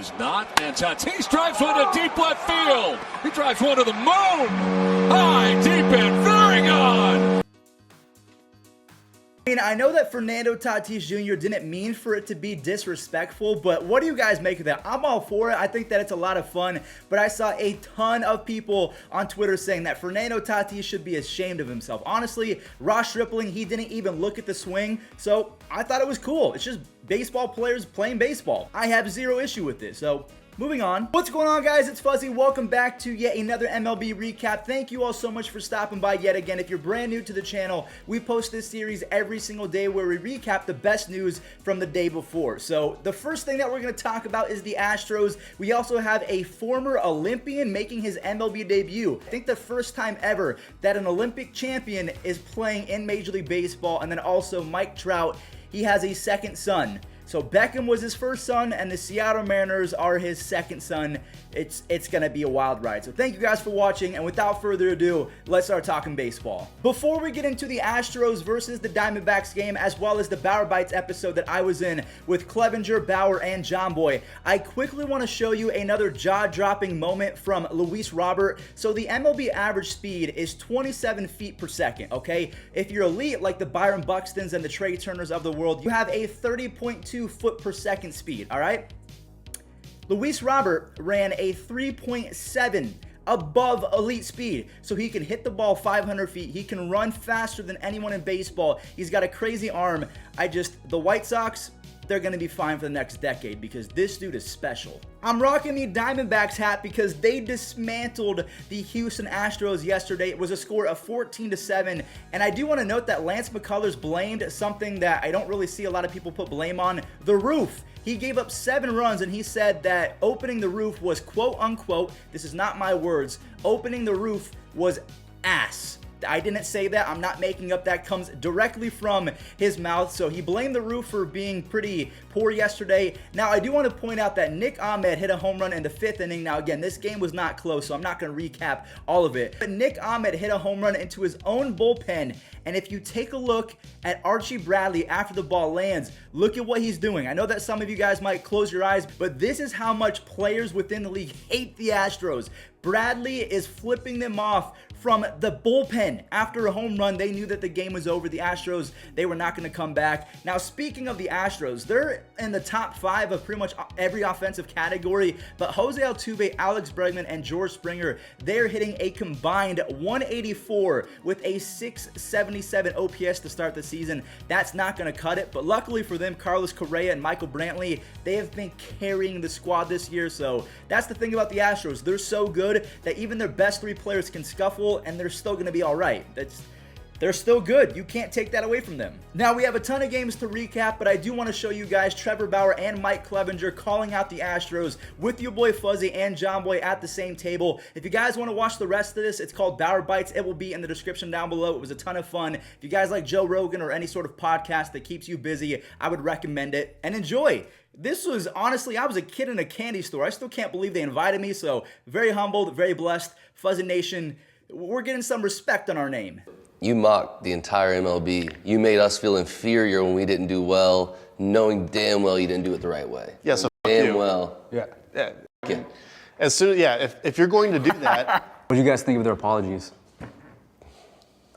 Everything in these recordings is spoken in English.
is not, and Tatis drives one to deep left field. He drives one to the moon. High, deep, and very gone. I mean, I know that Fernando Tatis Jr. didn't mean for it to be disrespectful, but what do you guys make of that? I'm all for it. I think that it's a lot of fun, but I saw a ton of people on Twitter saying that Fernando Tatis should be ashamed of himself. Honestly, Ross Stripling, he didn't even look at the swing, so I thought it was cool. It's just baseball players playing baseball. I have zero issue with this, so moving on. What's going on, guys? It's Fuzzy. Welcome back to yet another MLB recap. Thank you all so much for stopping by yet again. If you're brand new to the channel, we post this series every single day where we recap the best news from the day before. So the first thing that we're going to talk about is the Astros. We also have a former Olympian making his MLB debut. I think the first time ever that an Olympic champion is playing in Major League Baseball. And then also Mike Trout, he has a second son. So Beckham was his first son, and the Seattle Mariners are his second son. It's going to be a wild ride. So thank you guys for watching, and without further ado, let's start talking baseball. Before we get into the Astros versus the Diamondbacks game, as well as the Bauer Bites episode that I was in with Clevenger, Bauer, and John Boy, I quickly want to show you another jaw-dropping moment from Luis Robert. So the MLB average speed is 27 feet per second, okay? If you're elite, like the Byron Buxtons and the Trey Turners of the world, you have a 30.2 foot per second speed, all right? Luis Robert ran a 3.7 above elite speed, so he can hit the ball 500 feet. He can run faster than anyone in baseball. He's got a crazy arm. The White Sox, they're going to be fine for the next decade because this dude is special. I'm rocking the Diamondbacks hat because they dismantled the Houston Astros yesterday. It was a score of 14-7, and I do want to note that Lance McCullers blamed something that I don't really see a lot of people put blame on, the roof. He gave up 7 runs, and he said that opening the roof was quote unquote, this is not my words, opening the roof was ass. I didn't say that. I'm not making up. That comes directly from his mouth. So he blamed the roof for being pretty poor yesterday. Now, I do want to point out that Nick Ahmed hit a home run in the 5th inning. Now, again, this game was not close, so I'm not going to recap all of it. But Nick Ahmed hit a home run into his own bullpen. And if you take a look at Archie Bradley after the ball lands, look at what he's doing. I know that some of you guys might close your eyes, but this is how much players within the league hate the Astros. Bradley is flipping them off from the bullpen. After a home run, they knew that the game was over. The Astros, they were not going to come back. Now, speaking of the Astros, they're in the top 5 of pretty much every offensive category, but Jose Altuve, Alex Bregman, and George Springer, they're hitting a combined 184 with a 677 OPS to start the season. That's not going to cut it, but luckily for them, Carlos Correa and Michael Brantley, they have been carrying the squad this year, so that's the thing about the Astros. They're so good that even their best 3 players can scuffle, and they're still going to be all right. They're still good. You can't take that away from them. Now, we have a ton of games to recap, but I do want to show you guys Trevor Bauer and Mike Clevenger calling out the Astros with your boy Fuzzy and John Boy at the same table. If you guys want to watch the rest of this, it's called Bauer Bites. It will be in the description down below. It was a ton of fun. If you guys like Joe Rogan or any sort of podcast that keeps you busy, I would recommend it, and enjoy. This was, honestly, I was a kid in a candy store. I still can't believe they invited me, so very humbled, very blessed. Fuzzy Nation, we're getting some respect on our name. You mocked the entire MLB. You made us feel inferior when we didn't do well, knowing damn well you didn't do it the right way. Yeah, so damn well. Yeah. As soon as, if you're going to do that. What do you guys think of their apologies?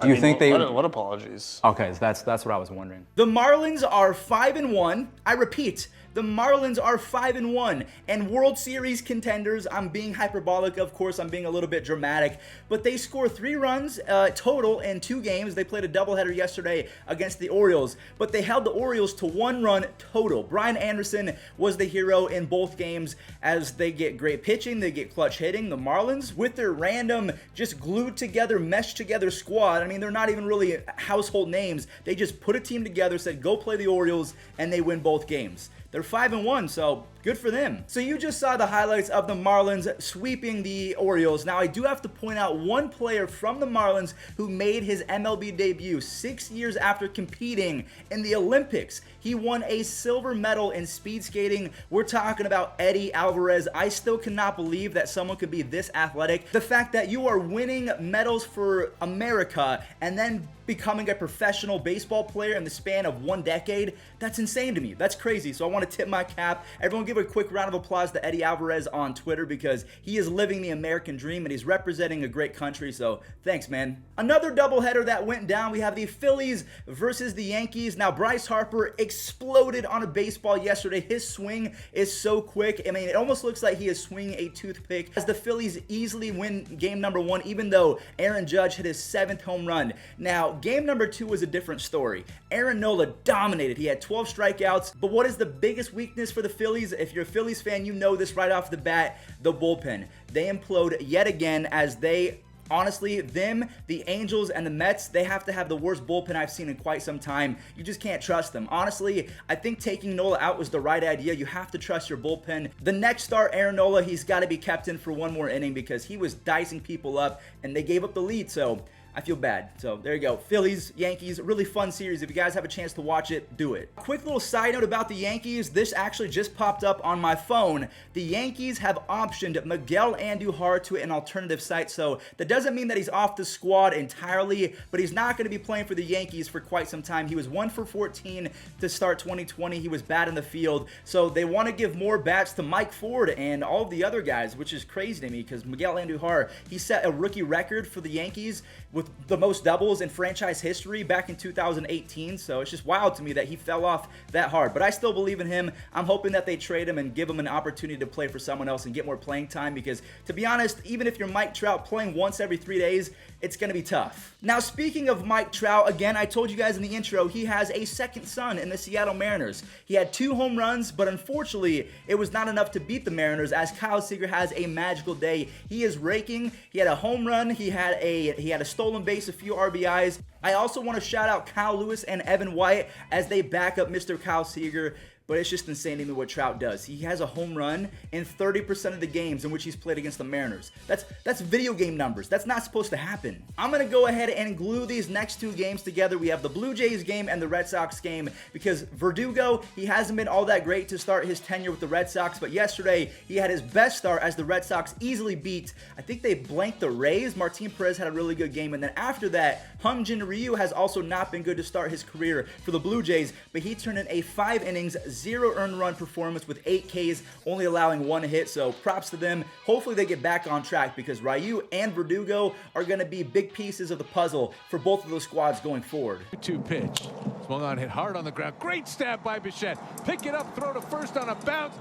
Do you think they? What apologies? Okay, so that's what I was wondering. The Marlins are 5-1. I repeat, the Marlins are 5-1 and World Series contenders. I'm being hyperbolic, of course. I'm being a little bit dramatic, but they score 3 runs total in 2 games. They played a doubleheader yesterday against the Orioles, but they held the Orioles to 1 run total. Brian Anderson was the hero in both games as they get great pitching, they get clutch hitting. The Marlins, with their random, just glued together, meshed together squad. I mean, they're not even really household names. They just put a team together, said go play the Orioles, and they win both games. They're 5-1, so good for them. So you just saw the highlights of the Marlins sweeping the Orioles. Now, I do have to point out one player from the Marlins who made his MLB debut 6 years after competing in the Olympics. He won a silver medal in speed skating. We're talking about Eddie Alvarez. I still cannot believe that someone could be this athletic. The fact that you are winning medals for America and then becoming a professional baseball player in the span of 1 decade, that's insane to me. That's crazy. So I want to tip my cap. Everyone give give a quick round of applause to Eddie Alvarez on Twitter because he is living the American dream and he's representing a great country, so thanks, man. Another doubleheader that went down, we have the Phillies versus the Yankees. Now, Bryce Harper exploded on a baseball yesterday. His swing is so quick. I mean, it almost looks like he is swinging a toothpick as the Phillies easily win game number 1, even though Aaron Judge hit his 7th home run. Now, game number 2 was a different story. Aaron Nola dominated. He had 12 strikeouts, but what is the biggest weakness for the Phillies? If you're a Phillies fan, you know this right off the bat, the bullpen. They implode yet again as they honestly, the Angels, and the Mets, they have to have the worst bullpen I've seen in quite some time. You just can't trust them. Honestly, I think taking Nola out was the right idea. You have to trust your bullpen. The next start, Aaron Nola, he's got to be kept in for one more inning because he was dicing people up, and they gave up the lead, so I feel bad. So there you go. Phillies, Yankees, really fun series. If you guys have a chance to watch it, do it. Quick little side note about the Yankees. This actually just popped up on my phone. The Yankees have optioned Miguel Andujar to an alternative site. So that doesn't mean that he's off the squad entirely, but he's not going to be playing for the Yankees for quite some time. He was 1 for 14 to start 2020. He was bad in the field. So they want to give more bats to Mike Ford and all of the other guys, which is crazy to me because Miguel Andujar, he set a rookie record for the Yankees with the most doubles in franchise history back in 2018, so it's just wild to me that he fell off that hard, but I still believe in him. I'm hoping that they trade him and give him an opportunity to play for someone else and get more playing time because, to be honest, even if you're Mike Trout playing once every 3 days, it's going to be tough. Now, speaking of Mike Trout, again, I told you guys in the intro, he has a second son in the Seattle Mariners. He had 2 home runs, but unfortunately, it was not enough to beat the Mariners as Kyle Seager has a magical day. He is raking. He had a home run. He had a stolen base, a few RBIs. I also want to shout out Kyle Lewis and Evan White as they back up Mr. Kyle Seager. But it's just insane to me what Trout does. He has a home run in 30% of the games in which he's played against the Mariners. That's video game numbers. That's not supposed to happen. I'm going to go ahead and glue these next 2 games together. We have the Blue Jays game and the Red Sox game because Verdugo, he hasn't been all that great to start his tenure with the Red Sox, but yesterday he had his best start as the Red Sox easily beat, I think they blanked the Rays. Martin Perez had a really good game, and then after that, Hyun Jin Ryu has also not been good to start his career for the Blue Jays, but he turned in a 5 innings, 0 earned run performance with 8 Ks, only allowing 1 hit, so props to them. Hopefully they get back on track because Ryu and Verdugo are going to be big pieces of the puzzle for both of those squads going forward. 2 pitch. Swung on, hit hard on the ground. Great stab by Bichette. Pick it up, throw to first on a bounce.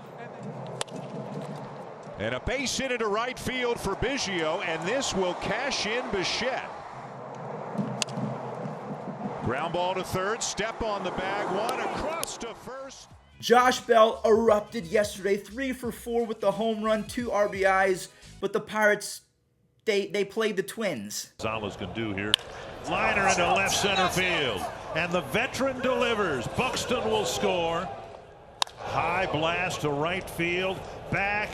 And a base hit into right field for Biggio, and this will cash in Bichette. Ground ball to third, step on the bag, 1 across to first. Josh Bell erupted yesterday, 3 for 4 with the home run, 2 RBIs, but the Pirates, they played the Twins. Gonzalez can do here. Liner into left center field, and the veteran delivers. Buxton will score. High blast to right field, back,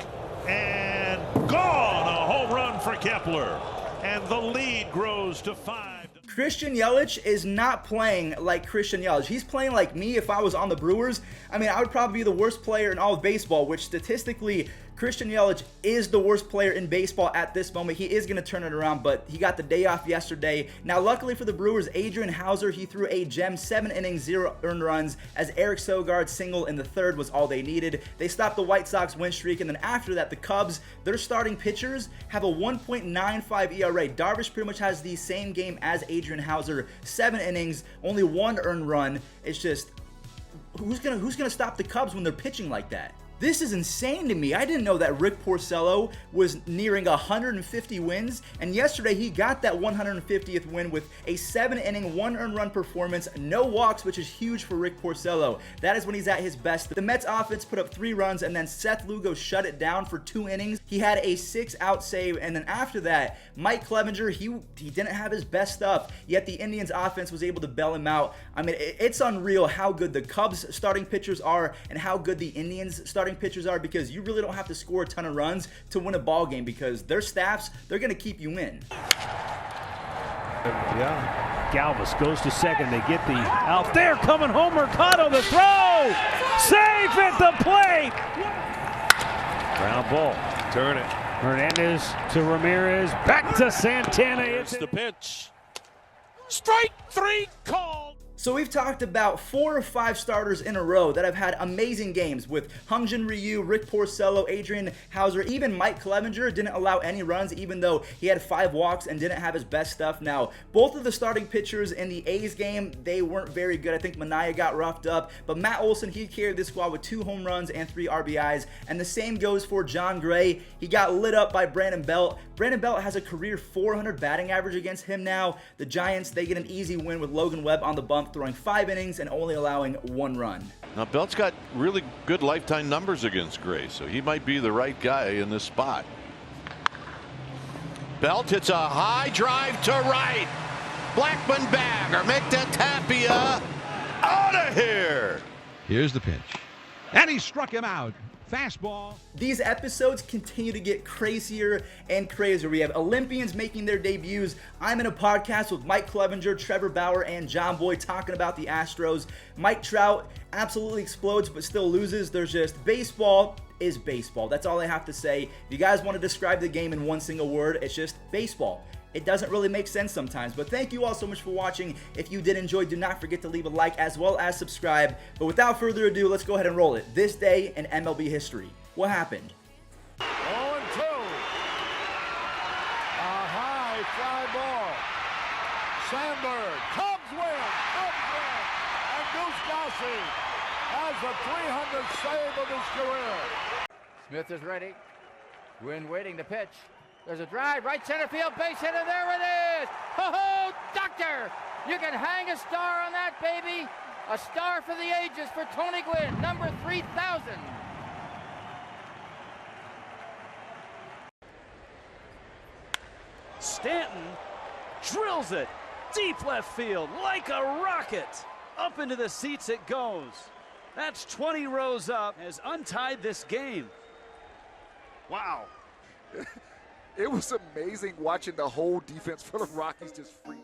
and gone! A home run for Kepler, and the lead grows to 5. Christian Yelich is not playing like Christian Yelich. He's playing like me if I was on the Brewers. I mean, I would probably be the worst player in all of baseball, which statistically, Christian Yelich is the worst player in baseball at this moment. He is going to turn it around, but he got the day off yesterday. Now, luckily for the Brewers, Adrian Hauser, he threw a gem, 7 innings, 0 earned runs, as Eric Sogard's single in the 3rd was all they needed. They stopped the White Sox win streak, and then after that, the Cubs, their starting pitchers have a 1.95 ERA. Darvish pretty much has the same game as Adrian Hauser, 7 innings, only 1 earned run. It's just, who's gonna stop the Cubs when they're pitching like that? This is insane to me. I didn't know that Rick Porcello was nearing 150 wins, and yesterday he got that 150th win with a 7-inning, 1 earned run performance, no walks, which is huge for Rick Porcello. That is when he's at his best. The Mets offense put up 3 runs, and then Seth Lugo shut it down for 2 innings. He had a 6-out save, and then after that, Mike Clevenger, he didn't have his best stuff, yet the Indians offense was able to bail him out. I mean, it's unreal how good the Cubs starting pitchers are and how good the Indians starting pitchers are, because you really don't have to score a ton of runs to win a ball game, because their staffs, they're going to keep you in. Yeah. Galvis goes to second. They get the out there coming home. Mercado the throw. Safe at the plate. Ground ball. Turn it. Hernandez to Ramirez. Back to Santana. It's the pitch. Strike 3 called. So we've talked about 4 or 5 starters in a row that have had amazing games with Hyunjin Ryu, Rick Porcello, Adrian Hauser, even Mike Clevenger didn't allow any runs even though he had 5 walks and didn't have his best stuff. Now, both of the starting pitchers in the A's game, they weren't very good. I think Minaya got roughed up, but Matt Olson, he carried this squad with 2 home runs and 3 RBIs, and the same goes for John Gray. He got lit up by Brandon Belt. Brandon Belt has a career 400 batting average against him now. The Giants, they get an easy win with Logan Webb on the bump, throwing 5 innings and only allowing 1 run. Now, Belt's got really good lifetime numbers against Gray, so he might be the right guy in this spot. Belt hits a high drive to right. Blackman bag or make that Tapia out of here. Here's the pitch. And he struck him out. Fastball. These episodes continue to get crazier and crazier. We have Olympians making their debuts. I'm in a podcast with Mike Clevenger, Trevor Bauer, and John Boyd talking about the Astros. Mike Trout absolutely explodes but still loses. There's just baseball is baseball. That's all I have to say. If you guys want to describe the game in one single word, it's just baseball. It doesn't really make sense sometimes, but thank you all so much for watching. If you did enjoy, do not forget to leave a like as well as subscribe. But without further ado, let's go ahead and roll it. This day in MLB history. What happened? 0-2. A high fly ball. Sandberg. Cubs win. And Goose Gossett has the 300th save of his career. Smith is ready. Wynn waiting to pitch. There's a drive, right center field, base hitter, there it is! Ho-ho, doctor! You can hang a star on that, baby! A star for the ages for Tony Gwynn, number 3,000. Stanton drills it deep left field like a rocket. Up into the seats it goes. That's 20 rows up, has untied this game. Wow. It was amazing watching the whole defense for the Rockies just freak